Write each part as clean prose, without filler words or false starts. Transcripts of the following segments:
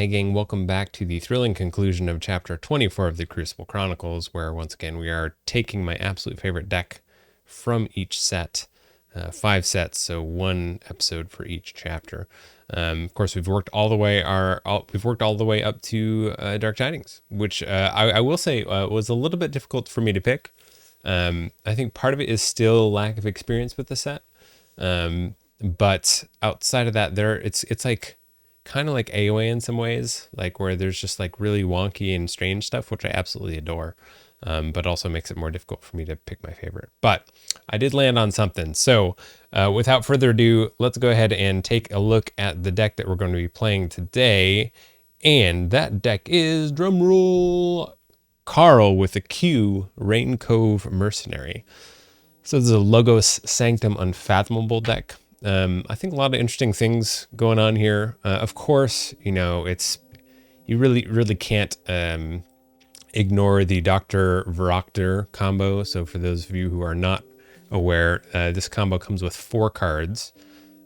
Hey gang, welcome back to the thrilling conclusion of chapter 24 of the Crucible Chronicles, where once again we are taking my absolute favorite deck from each set, 5 sets, so 1 episode for each chapter. Of course, we've worked all the way up to Dark Tidings, which I will say was a little bit difficult for me to pick. I think part of it is still lack of experience with the set, but outside of that, it's like kind of like AOA in some ways, like where there's just like really wonky and strange stuff, which I absolutely adore, but also makes it more difficult for me to pick my favorite. But I did land on something. So without further ado, let's go ahead and take a look at the deck that we're going to be playing today. And that deck is, drumroll, Carl with a Q, Rain Cove Mercenary. So this is a Logos Sanctum Unfathomable deck. I think a lot of interesting things going on here. Of course, you know, you really can't ignore the Dr. Varoctor combo. So for those of you who are not aware, this combo comes with 4 cards.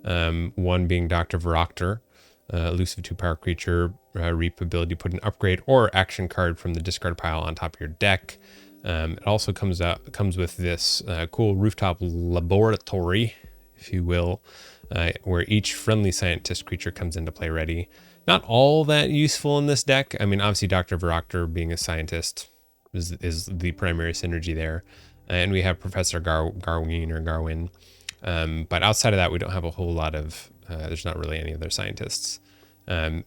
One being Dr. Varoctor, elusive 2-power creature, reap ability, put an upgrade or action card from the discard pile on top of your deck. It also comes with this cool rooftop laboratory, if you will, where each friendly scientist creature comes into play ready. Not all that useful in this deck. I mean, obviously Dr. Varoctor being a scientist is the primary synergy there. And we have Professor Garwin. But outside of that, we don't have a whole lot of, there's not really any other scientists,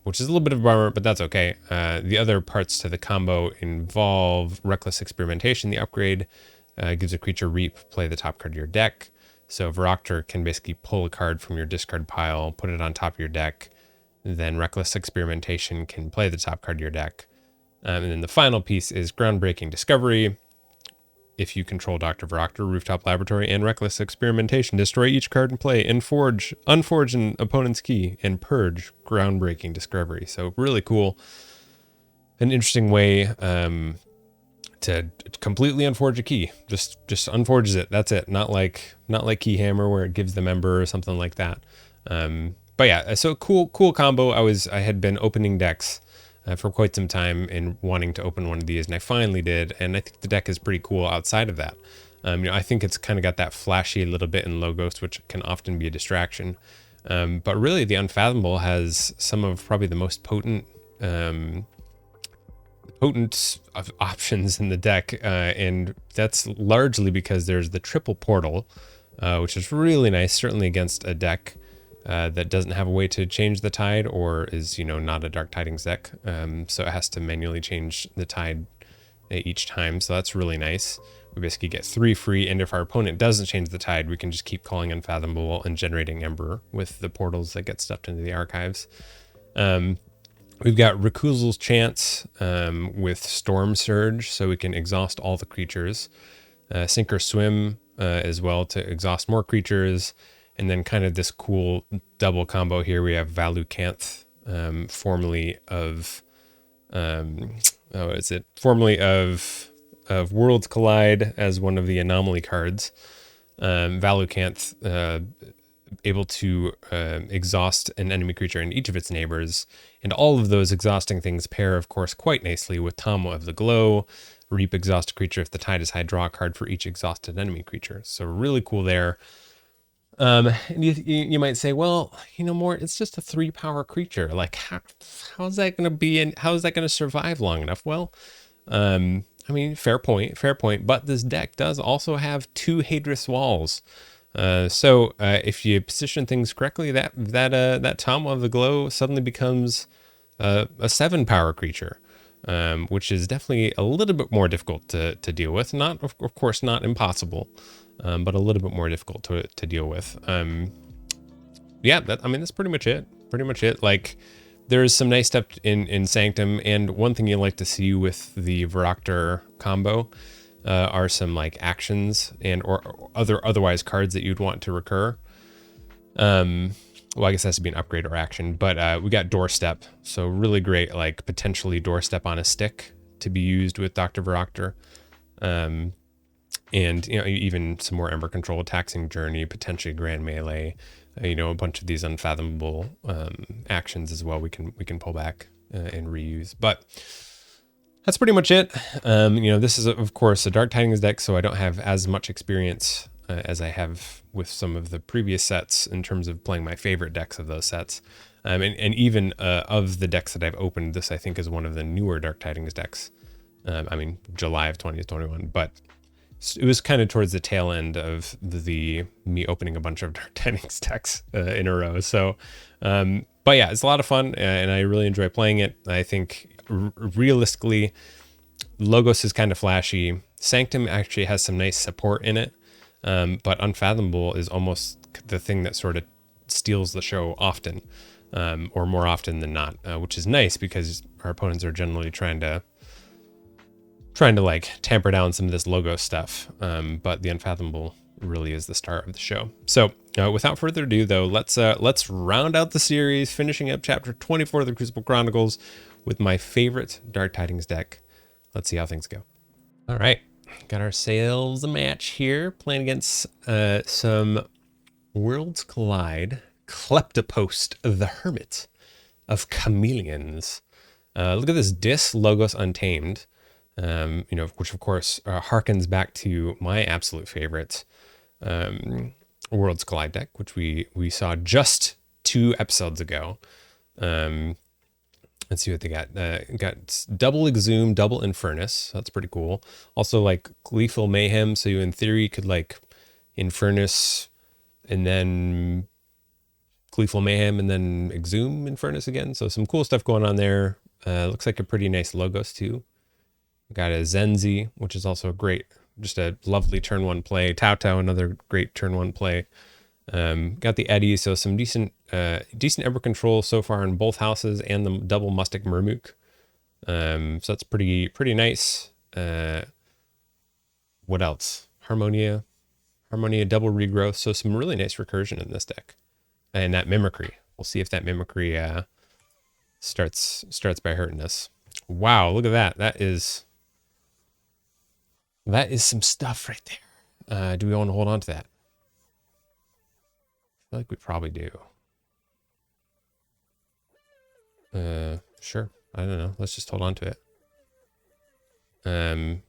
which is a little bit of a bummer, but that's okay. The other parts to the combo involve Reckless Experimentation. The upgrade gives a creature reap, play the top card of your deck. So Varoctor can basically pull a card from your discard pile, put it on top of your deck. Then Reckless Experimentation can play the top card of your deck. And then the final piece is Groundbreaking Discovery. If you control Dr. Varoctor, Rooftop Laboratory, and Reckless Experimentation, destroy each card in play and unforge an opponent's key and purge Groundbreaking Discovery. So really cool. An interesting way to completely unforge a key. Just unforges it. That's it. Not like Keyhammer where it gives the member or something like that. But yeah, so cool combo. I had been opening decks for quite some time and wanting to open one of these, and I finally did. And I think the deck is pretty cool outside of that. I think it's kind of got that flashy little bit in Logos, which can often be a distraction. But really, the Unfathomable has some of probably the most potent options in the deck, and that's largely because there's the triple portal, which is really nice, certainly against a deck that doesn't have a way to change the tide or is, not a Dark Tidings deck. So it has to manually change the tide each time. So that's really nice. We basically get 3 free, and if our opponent doesn't change the tide, we can just keep calling Unfathomable and generating Ember with the portals that get stuffed into the archives. We've got Recusals Chance with Storm Surge, so we can exhaust all the creatures. Sink or Swim as well to exhaust more creatures. And then kind of this cool double combo here. We have Valucanth, formerly of Worlds Collide as one of the anomaly cards. Valucanth able to exhaust an enemy creature and each of its neighbors. And all of those exhausting things pair, of course, quite nicely with Tama of the Glow. Reap exhaust a creature. If the tide is high, draw a card for each exhausted enemy creature. So really cool there. And you might say, well, Mort, it's just a 3-power creature. Like, how's that going to be? And how is that going to survive long enough? Well, fair point. But this deck does also have 2 Hadrous Walls. So if you position things correctly, that Tama of the Glow suddenly becomes a 7-power creature, which is definitely a little bit more difficult to deal with. Not, of course, not impossible. But a little bit more difficult to deal with. That's pretty much it. Like, there's some nice stuff in Sanctum, and one thing you like to see with the Varoctor combo are some like actions and or otherwise cards that you'd want to recur. Well, I guess it has to be an upgrade or action, but we got Doorstep, so really great, like potentially Doorstep on a stick to be used with Dr. Varoctor. And even some more Ember Control, Taxing Journey, potentially Grand Melee, a bunch of these Unfathomable actions as well we can pull back. and reuse. But that's pretty much it. This is, of course, a Dark Tidings deck, so I don't have as much experience as I have with some of the previous sets in terms of playing my favorite decks of those sets. And even of the decks that I've opened, this I think is one of the newer Dark Tidings decks. July of 2021, but it was kind of towards the tail end of me opening a bunch of Dark Tidings decks in a row. So, but yeah, it's a lot of fun, and I really enjoy playing it. I think realistically, Logos is kind of flashy. Sanctum actually has some nice support in it, but Unfathomable is almost the thing that sort of steals the show often, or more often than not, which is nice because our opponents are generally trying to like tamper down some of this logo stuff. But the Unfathomable really is the star of the show. So without further ado though, let's round out the series, finishing up chapter 24 of the Crucible Chronicles with my favorite Dark Tidings deck. Let's see how things go. All right, got ourselves a match here, playing against some Worlds Collide Kleptopost, the Hermit of Chameleons. Look at this Dis Logos Untamed. Which of course harkens back to my absolute favorite Worlds Collide deck, which we saw just 2 episodes ago. Let's see what they got. Got double Exhume, double Infernus. That's pretty cool. Also like Gleeful Mayhem, so you in theory could like Infernus and then Gleeful Mayhem and then Exhume Infernus again. So some cool stuff going on there. Looks like a pretty nice Logos too. Got a Zenzi, which is also just a lovely turn 1 play. Tau, another great turn 1 play. Got the Eddy, so some decent Ember control so far in both houses, and the double Mustic Murmuk. So that's pretty nice. What else? Harmonia double regrowth. So some really nice recursion in this deck, and that Mimicry. We'll see if that Mimicry starts by hurting us. Wow, look at that. That is some stuff right there. Do we want to hold on to that? I feel like we probably do. Sure. I don't know. Let's just hold on to it. I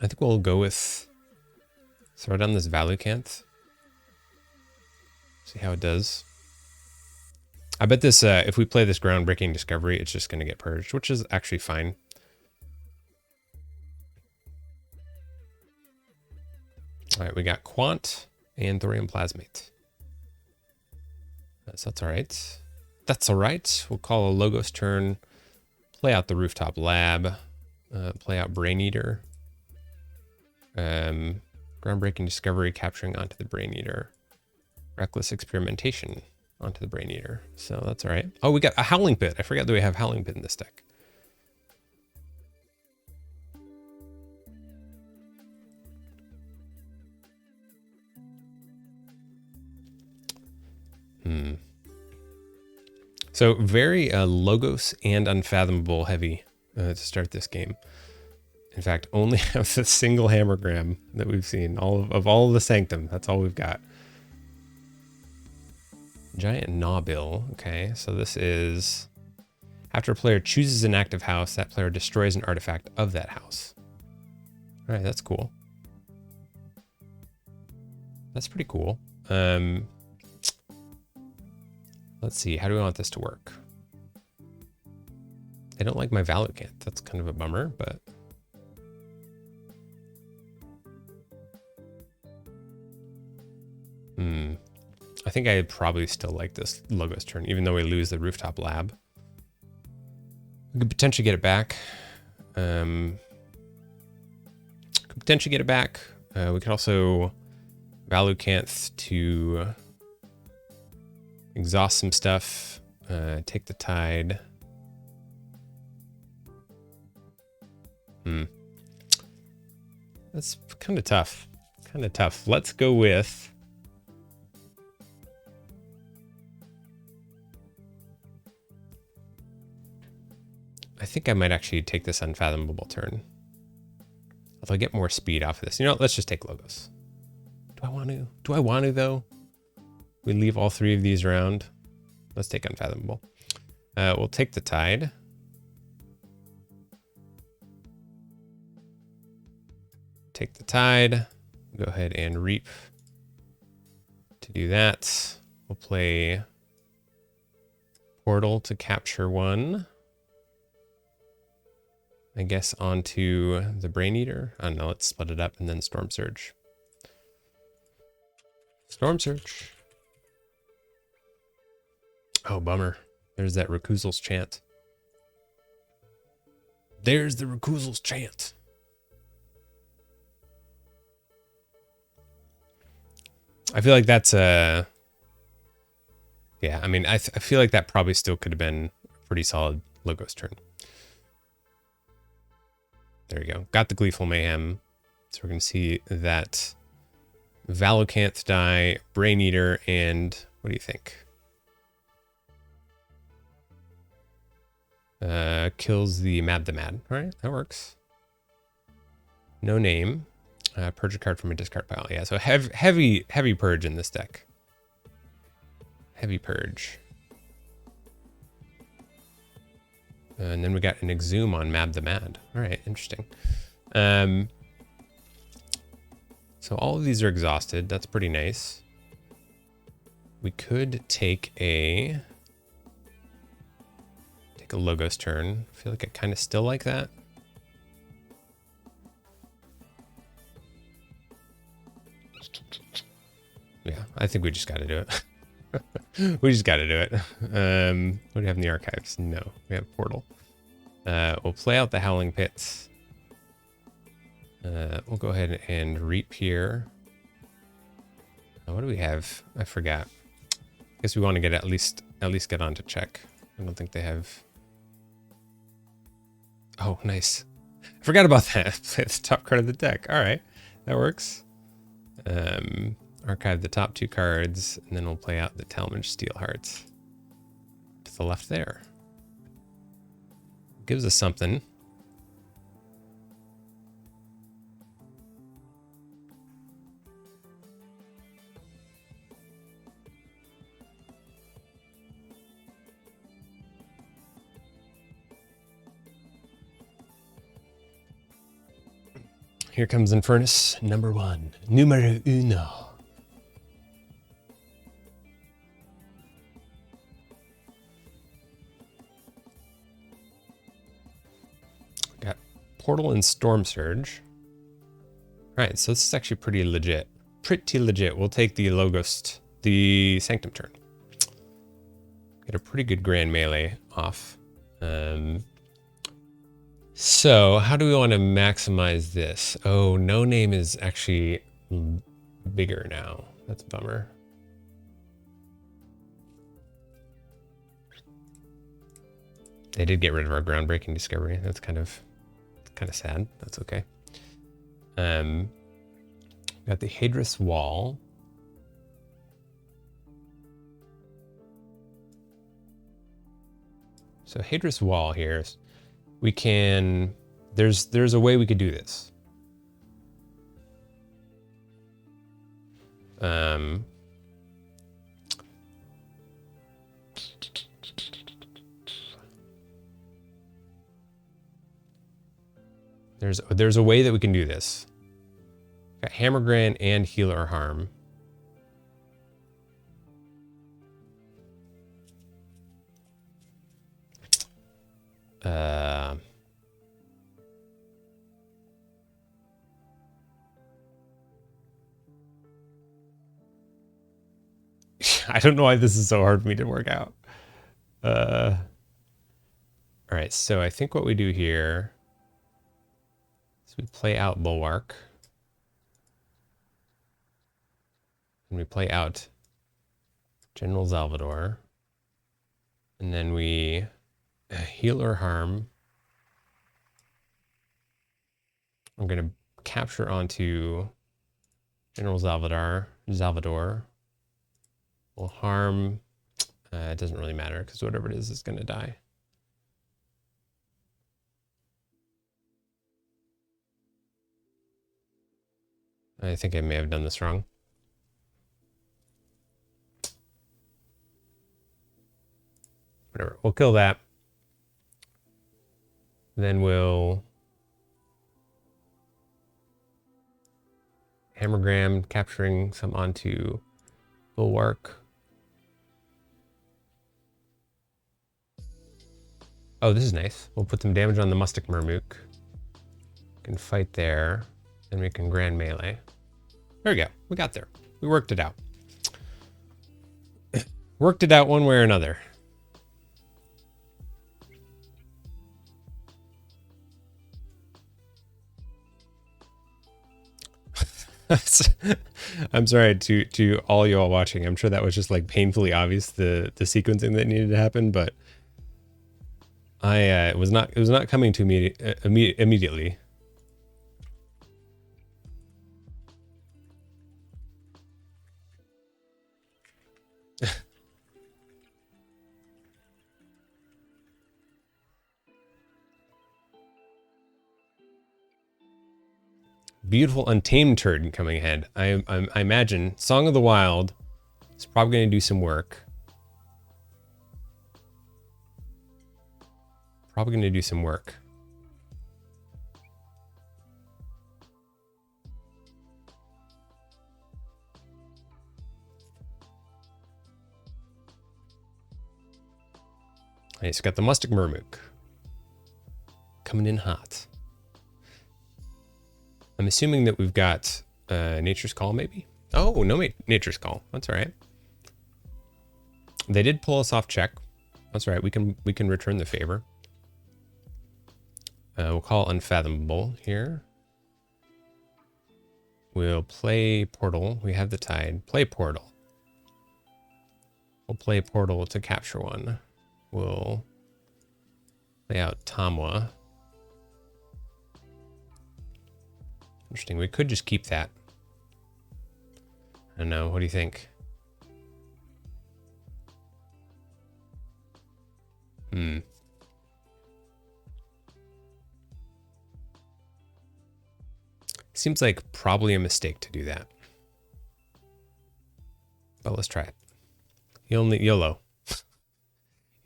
think we'll go with throw down this Valucanth. See how it does. I bet this, if we play this Groundbreaking Discovery, it's just going to get purged, which is actually fine. All right, we got Quant and Thorium Plasmate. So that's all right. That's all right. We'll call a Logos turn, play out the Rooftop Lab, play out Brain Eater. Groundbreaking Discovery capturing onto the Brain Eater. Reckless Experimentation onto the Brain Eater. So that's all right. Oh, we got a Howling Pit. I forgot that we have Howling Pit in this deck. So very Logos and Unfathomable heavy to start this game. In fact, only have the single Hammergram that we've seen. All of the Sanctum. That's all we've got. Giant Gnawbill. Okay, so this is after a player chooses an active house, that player destroys an artifact of that house. All right, that's cool. That's pretty cool. Let's see, how do we want this to work? I don't like my Valucanth. That's kind of a bummer, but I think I probably still like this Logos turn, even though we lose the Rooftop Lab. We could potentially get it back. We could also Valucanth to exhaust some stuff, take the Tide. That's kind of tough. Let's go with I think I might actually take this Unfathomable turn. If I get more speed off of this. You know what? Let's just take Logos. Do I want to though? We leave all 3 of these around. Let's take Unfathomable. We'll take the tide. Take the tide. Go ahead and reap. To do that, we'll play portal to capture one. I guess onto the Brain Eater. I don't know, let's split it up and then Storm Surge. Storm Surge. Oh, bummer. There's that Recusals chant. There's the Recusals chant. I feel like that's a... Yeah, I mean, I feel like that probably still could have been a pretty solid Logos turn. There you go. Got the Gleeful Mayhem. So we're going to see that Valacanth die, Brain Eater, and what do you think? Kills the Mad. All right, that works. No name. Purge a card from a discard pile. Yeah, so heavy purge in this deck. Heavy purge. And then we got an Exhume on Mad. All right, interesting. So all of these are exhausted. That's pretty nice. We could take a Logos turn. I feel like I kind of still like that. Yeah, I think we just got to do it. We just got to do it. What do we have in the archives? No, we have Portal. We'll play out the Howling Pits. We'll go ahead and reap here. What do we have? I forgot. I guess we want to get at least get on to check. I don't think they have. Oh, nice. I forgot about that. Play the top card of the deck. All right, that works. Archive the top two cards, and then we'll play out the Talmadge Steelheart to the left there. Gives us something. Here comes Infernus, number one. Numero uno. Got Portal and Storm Surge. Alright, so this is actually pretty legit. Pretty legit. We'll take the Logos, the Sanctum turn. Get a pretty good Grand Melee off. So, how do we want to maximize this? Oh, no name is actually bigger now. That's a bummer. They did get rid of our groundbreaking discovery. That's kind of sad. That's okay. Got the Hadris Wall. So Hadris Wall here. We can, there's a way we could do this. There's a way that we can do this. Got Hammergran and Heal or Harm. I don't know why this is so hard for me to work out. All right, so I think what we do here is we play out Bulwark. And we play out General Salvador. And then we Heal or Harm. I'm going to capture onto General Salvador. Will harm. It doesn't really matter because whatever it is going to die. I think I may have done this wrong. Whatever. We'll kill that. Then we'll hammergram, capturing some onto bulwark. Oh, this is nice. We'll put some damage on the Mustic Murmuk. Can fight there, and we can grand melee. There we go. We got there. We worked it out. Worked it out one way or another. I'm sorry to all you all watching. I'm sure that was just like painfully obvious, the sequencing that needed to happen, but it was not coming to me immediately. Beautiful Untamed turd coming ahead. I imagine Song of the Wild is probably going to do some work. Probably going to do some work. It's got the Mustic Murmuk coming in hot. I'm assuming that we've got Nature's Call, maybe? Oh, no, Nature's Call. That's all right. They did pull us off check. That's all right. We can return the favor. We'll call Unfathomable here. We'll play Portal. We have the Tide. Play Portal. We'll play Portal to capture one. We'll play out Tamwa. Interesting. We could just keep that. I don't know. What do you think? Seems like probably a mistake to do that. But let's try it. YOLO.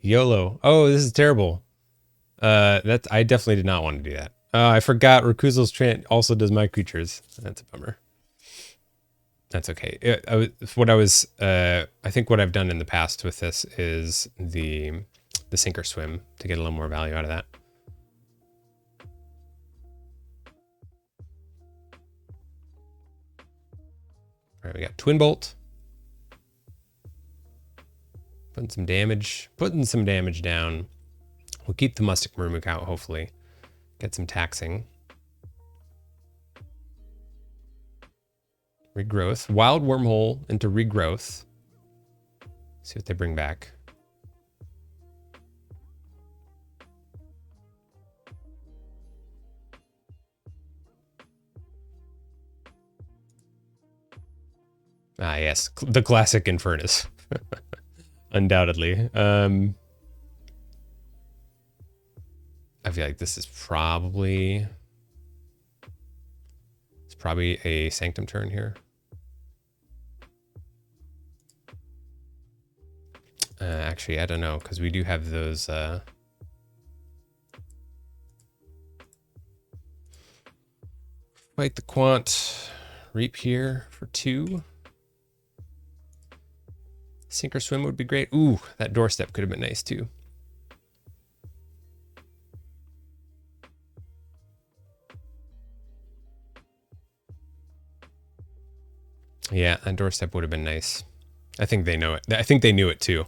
YOLO. Oh, this is terrible. I definitely did not want to do that. I forgot Rakuzel's Chant also does my creatures. That's a bummer. That's okay. I think what I've done in the past with this is the sink or swim to get a little more value out of that. All right, we got Twin Bolt. Putting some damage down. We'll keep the Mustic Murmuk out, hopefully. Get some taxing. Regrowth. Wild Wormhole into Regrowth. See what they bring back. Ah, yes. The classic Infernus. Undoubtedly. I feel like this is probably... It's probably a Sanctum turn here. Actually, I don't know, because we do have those... Fight the Quant. Reap here for 2. Sink or swim would be great. Ooh, that doorstep could have been nice too. Yeah, that doorstep would have been nice. I think they know it. I think they knew it too.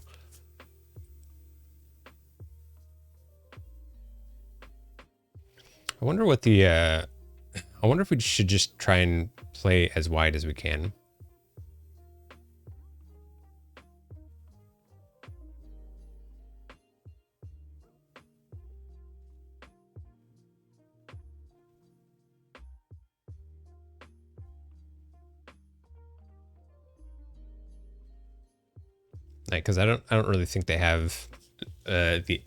I wonder what the... I wonder if we should just try and play as wide as we can. Because I don't really think they have the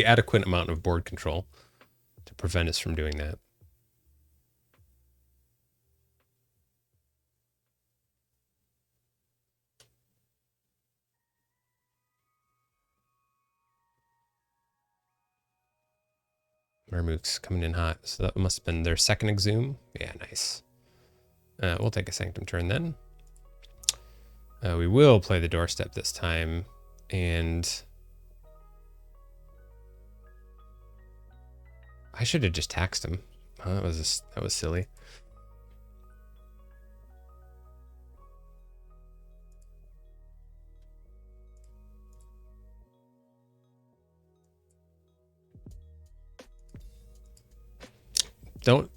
adequate amount of board control to prevent us from doing that. Marmook's coming in hot. So that must have been their second exhume. Yeah, nice. We'll take a Sanctum turn then. We will play the Doorstep this time. And I should have just taxed him. Oh, that was silly.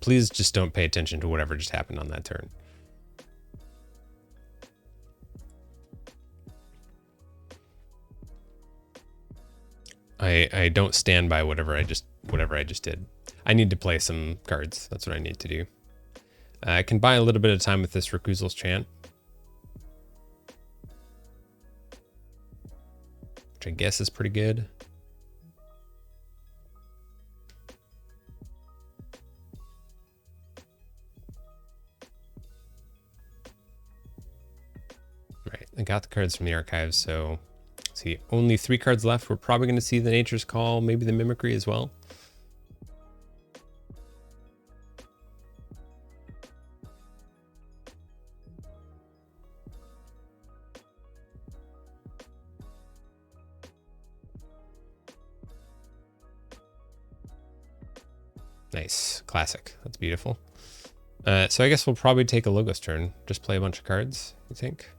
Please just don't pay attention to whatever just happened on that turn. I don't stand by whatever I just did. I need to play some cards. That's what I need to do. I can buy a little bit of time with this Reclusel's Chant, which I guess is pretty good. Right, I got the cards from the archives, so let's see, only 3 cards left. We're probably going to see the Nature's Call, maybe the Mimicry as well. Nice, classic. That's beautiful. So I guess we'll probably take a Logos turn. Just play a bunch of cards, you think?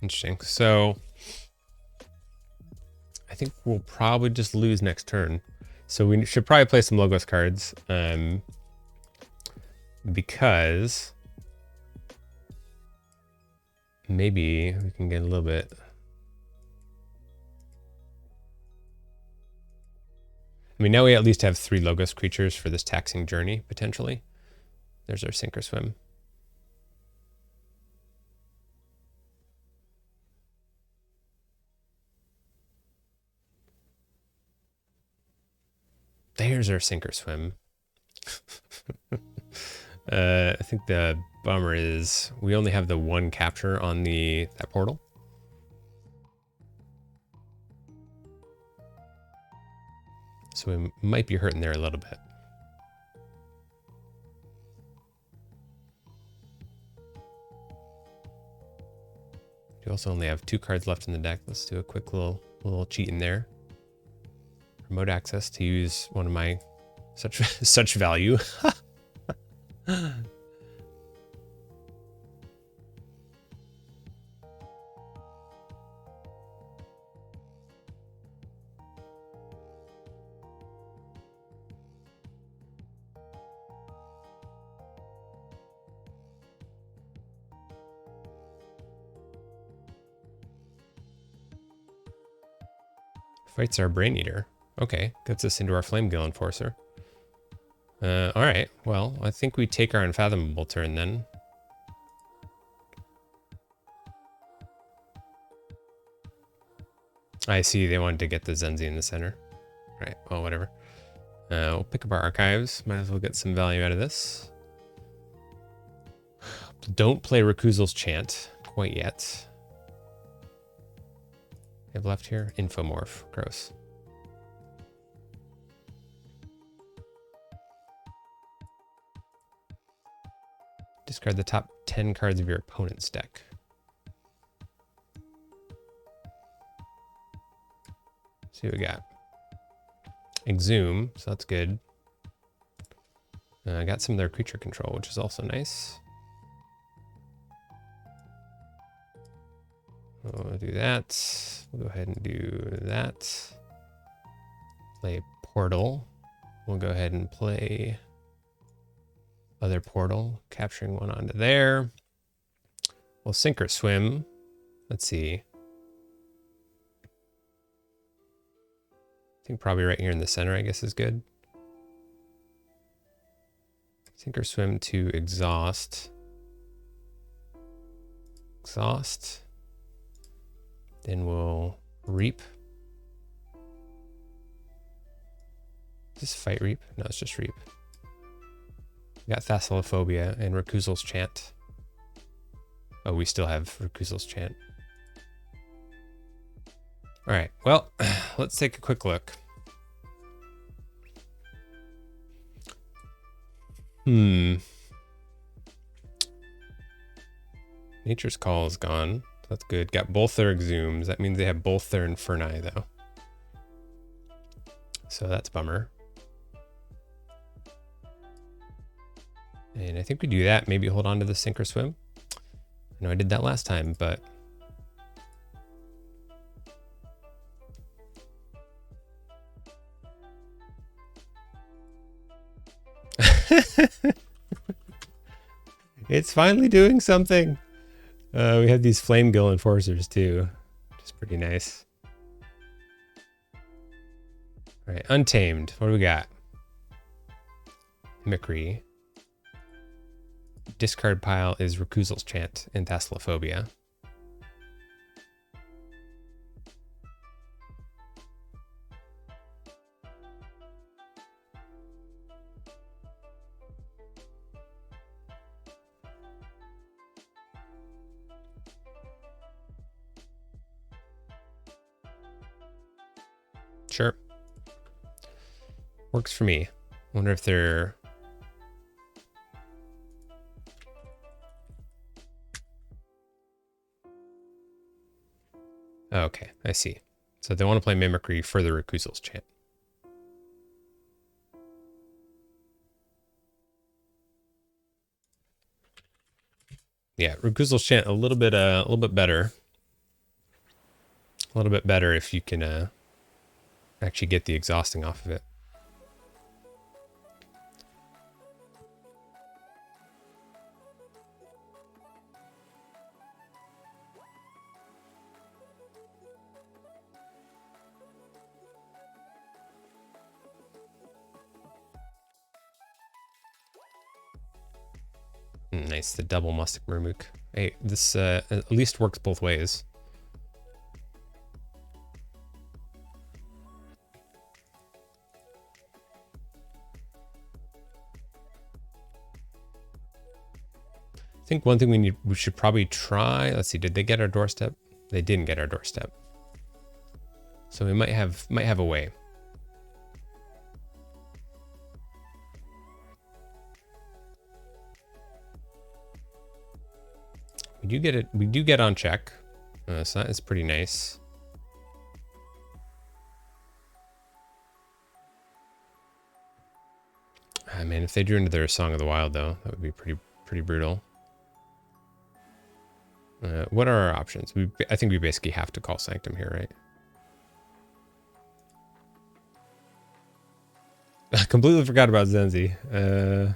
Interesting. So I think we'll probably just lose next turn. So we should probably play some Logos cards. Because maybe we can get a little bit. I mean, now we at least have 3 Logos creatures for this taxing journey, potentially. There's our Sink or Swim. There's our Sink or Swim. I think the bummer is we only have the 1 capture on that portal. So we might be hurting there a little bit. You also only have 2 cards left in the deck. Let's do a quick little cheat in there. Remote access to use one of my such value. Fights our Brain Eater. Okay, gets us into our Flame Gill Enforcer. Alright, well, I think we take our Unfathomable turn then. I see they wanted to get the Zenzi in the center. Right, well, whatever. We'll pick up our archives. Might as well get some value out of this. Don't play Reclusel's Chant quite yet. We have left here? Infomorph. Gross. Discard the top 10 cards of your opponent's deck. See what we got. Exhume, so that's good. I got some of their creature control, which is also nice. We'll do that. We'll go ahead and do that. Play Portal. We'll go ahead and play other Portal, capturing one onto there. We'll Sink or Swim. Let's see. I think probably right here in the center, I guess, is good. Sink or Swim to Exhaust. Exhaust. Then we'll Reap. Is this Fight Reap? No, it's just Reap. We got Thassalophobia and Rakuzel's Chant. Oh, we still have Rakuzel's Chant. All right, well, let's take a quick look. Nature's Call is gone. That's good. Got both their Exhumes. That means they have both their Inferni, though. So that's a bummer. And I think we do that. Maybe hold on to the Sink or Swim. I know I did that last time, but... It's finally doing something. We have these Flame Gill Enforcers too, which is pretty nice. All right, Untamed. What do we got? Mimicry. Discard pile is Rakuzel's Chant and Thassalophobia. Sure. Works for me. Wonder if they're... Oh, okay, I see. So they want to play Mimicry for the Rakuzel's Chant. Yeah, Rakuzel's Chant a little bit better. A little bit better if you can actually get the exhausting off of it. Nice, the double Mustic Murmuk. Hey, this at least works both ways. I think one thing we should probably try. Let's see, did they get our doorstep? They didn't get our doorstep. So we might have a way. We do get it. We do get on check. So that is pretty nice. Ah, man, if they drew into their Song of the Wild, though, that would be pretty brutal. What are our options? I think we basically have to call Sanctum here, right? I completely forgot about Zenzi. That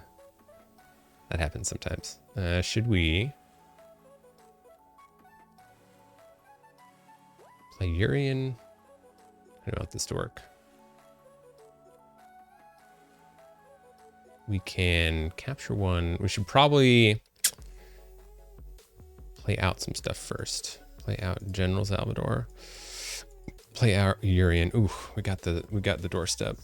happens sometimes. Should we play Urian? I don't want this to work. We can capture one. We should probably play out some stuff first. Play out General Salvador. Play out Urian. Ooh, we got the doorstep.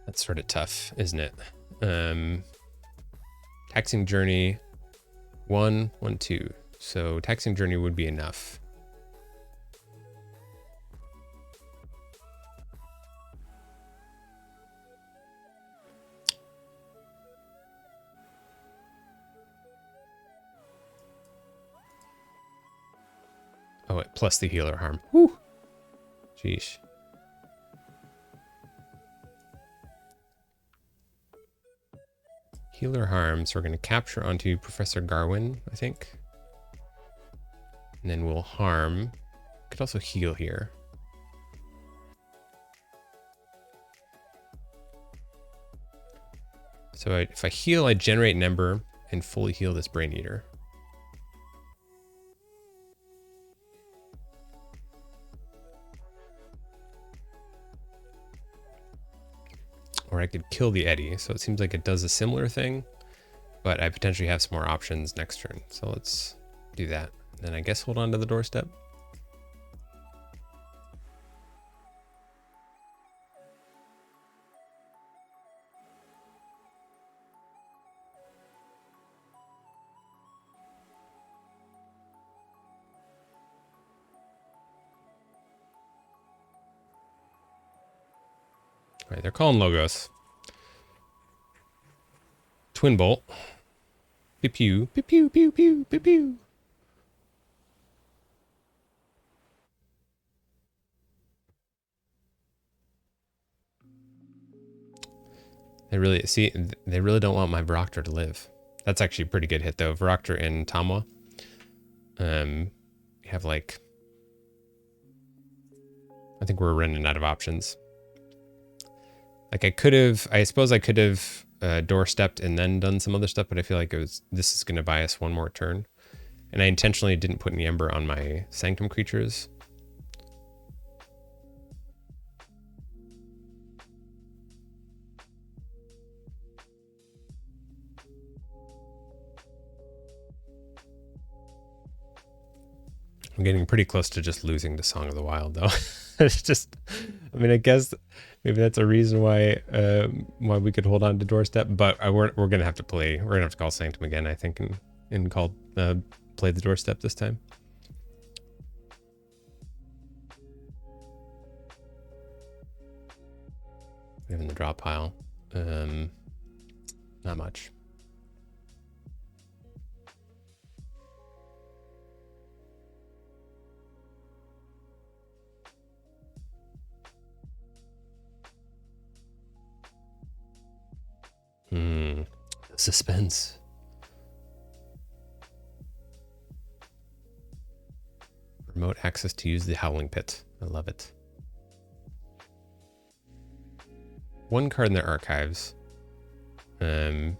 That's sort of tough, isn't it? Taxing Journey, 1, 1, 2. So Taxing Journey would be enough. Oh, wait, plus the healer harm. Whew. Jeez. Healer harm, so we're going to capture onto Professor Garwin, I think. And then we'll harm. Could also heal here. So if I heal, I generate an Ember and fully heal this Brain Eater. or I could kill the Eddy. So it seems like it does a similar thing, but I potentially have some more options next turn. So let's do that. Then I guess hold on to the doorstep. All right, they're calling Logos. Twin Bolt. Pew pew, pew pew, pew pew, pew pew. They really don't want my Varoctor to live. That's actually a pretty good hit though. Varoctor and Tamwa. You have like, I think we're running out of options. Like I suppose I could have doorstepped and then done some other stuff, but I feel like this is going to buy us one more turn. And I intentionally didn't put any Ember on my Sanctum creatures. I'm getting pretty close to just losing the Song of the Wild, though. It's just, I mean, I guess maybe that's a reason why we could hold on to doorstep, but we're gonna have to play. We're gonna have to call Sanctum again, I think, and call play the doorstep this time. We have in the draw pile, not much. Suspense. Remote access to use the Howling Pit. I love it. One card in their archives. Okay.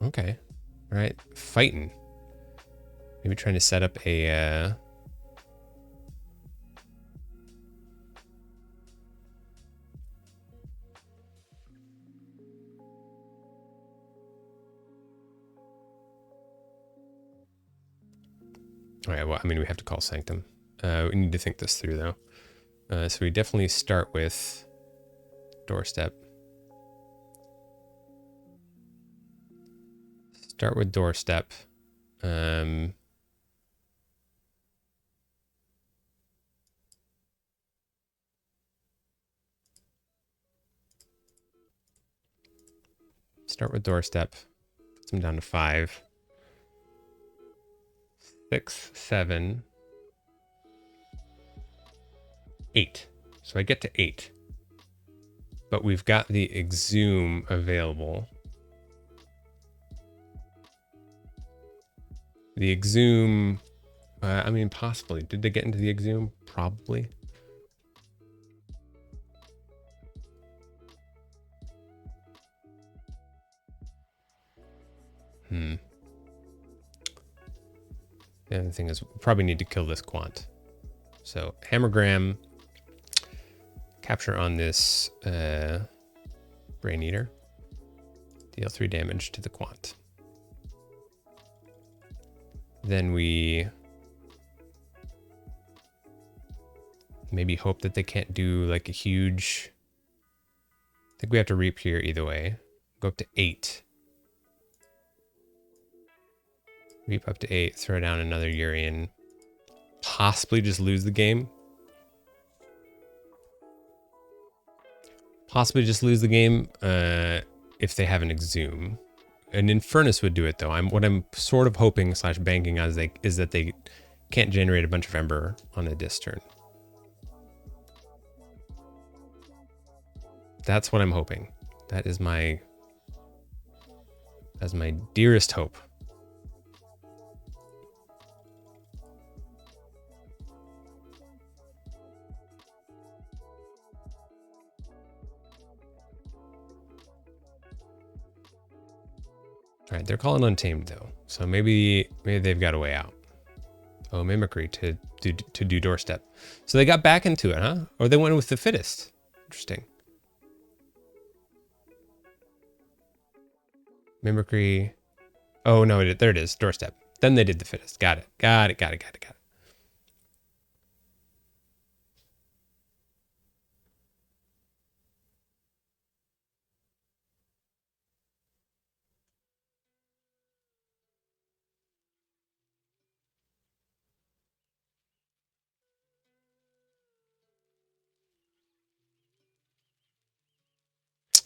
All right. Fighting. Maybe trying to set up a all right, well, I mean, we have to call Sanctum. We need to think this through, though. So we definitely start with doorstep. Start with doorstep. Start with doorstep. Put them down to 5. 6, 7, 8. So I get to 8. But we've got the Exhume available. The Exhume, I mean, possibly. Did they get into the Exhume? Probably. The other thing is we probably need to kill this Quant. So Hammergram, capture on this Brain Eater, deal 3 damage to the Quant. Then we maybe hope that they can't do like a huge, I think we have to reap here either way. Go up to 8. Reap up to 8, throw down another Urian. Possibly just lose the game. Possibly just lose the game if they have an Exhume. An Infernus would do it though. What I'm sort of hoping / banking on is that they can't generate a bunch of Ember on a disc turn. That's what I'm hoping. That's my dearest hope. All right, they're calling Untamed though, so maybe they've got a way out. Oh, mimicry to do doorstep. So they got back into it, huh? Or they went with the fittest. Interesting. Mimicry. Oh, no, there it is. Doorstep. Then they did the fittest. Got it. Got it.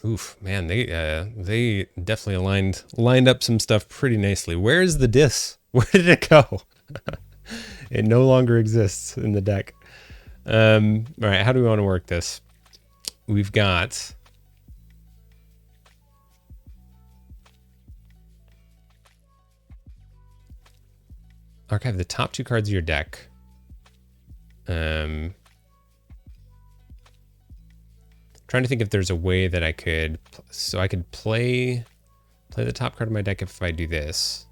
Oof, man, they definitely lined up some stuff pretty nicely. Where's the dis? Where did it go? It no longer exists in the deck. All right, how do we want to work this? We've got archive the top 2 cards of your deck. Trying to think if there's a way that I could, so I could play the top card of my deck if I do this.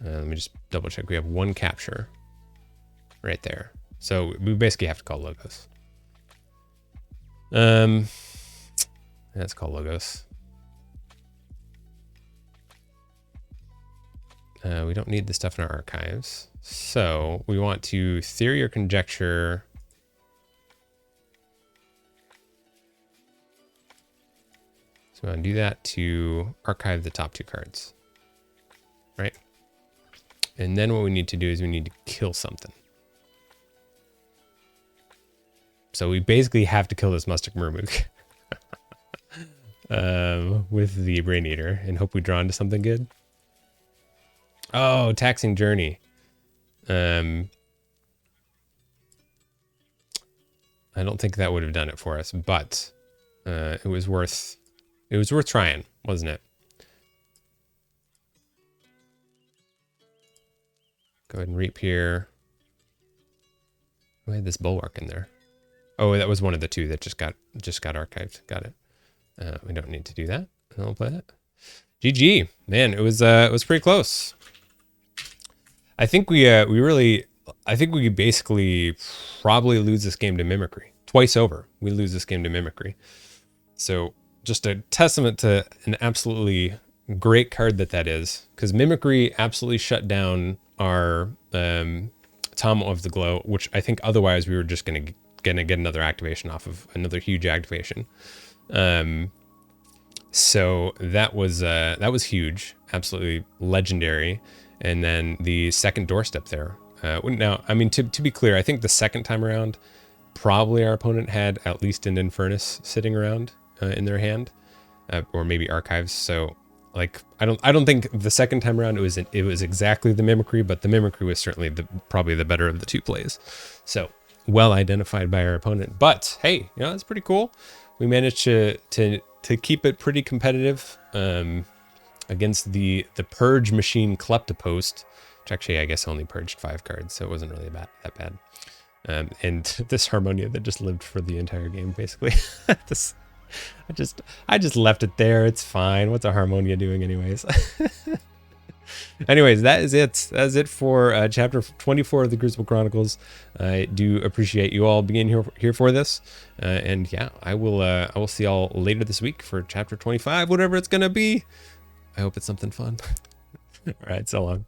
Let me just double check. We have 1 capture right there. So we basically have to call logos. Let's call logos. We don't need the stuff in our archives. So we want to theory or conjecture. So we want to do that to archive the top 2 cards, right? And then what we need to do is we need to kill something. So we basically have to kill this Mustic Murmook with the Brain Eater and hope we draw into something good. Oh, Taxing Journey. I don't think that would have done it for us, but it was worth trying, wasn't it? Go ahead and reap here. We had this Bulwark in there. Oh, that was one of the 2 that just got archived. Got it. We don't need to do that. I'll play that. GG, man. It was pretty close. I think we basically probably lose this game to Mimicry. Twice over, we lose this game to Mimicry. So just a testament to an absolutely great card that is, because Mimicry absolutely shut down our Tom of the Glow, which I think otherwise we were just gonna get another activation off of another huge activation. So that was huge, absolutely legendary. And then the second doorstep there. Now, I mean, to be clear, I think the second time around, probably our opponent had at least an Infernus sitting around in their hand, or maybe archives. So, like, I don't think the second time around it was exactly the Mimicry, but the Mimicry was certainly probably the better of the 2 plays. So well identified by our opponent. But hey, it's pretty cool. We managed to keep it pretty competitive. Against the Purge Machine Kleptopost, which actually I guess only purged 5 cards, so it wasn't really that bad. And this Harmonia that just lived for the entire game, basically. I just left it there. It's fine. What's a Harmonia doing, anyways? Anyways, that is it. That's it for chapter 24 of the Crucible Chronicles. I do appreciate you all being here for this, and yeah, I will see y'all later this week for chapter 25, whatever it's gonna be. I hope it's something fun. All right, so long.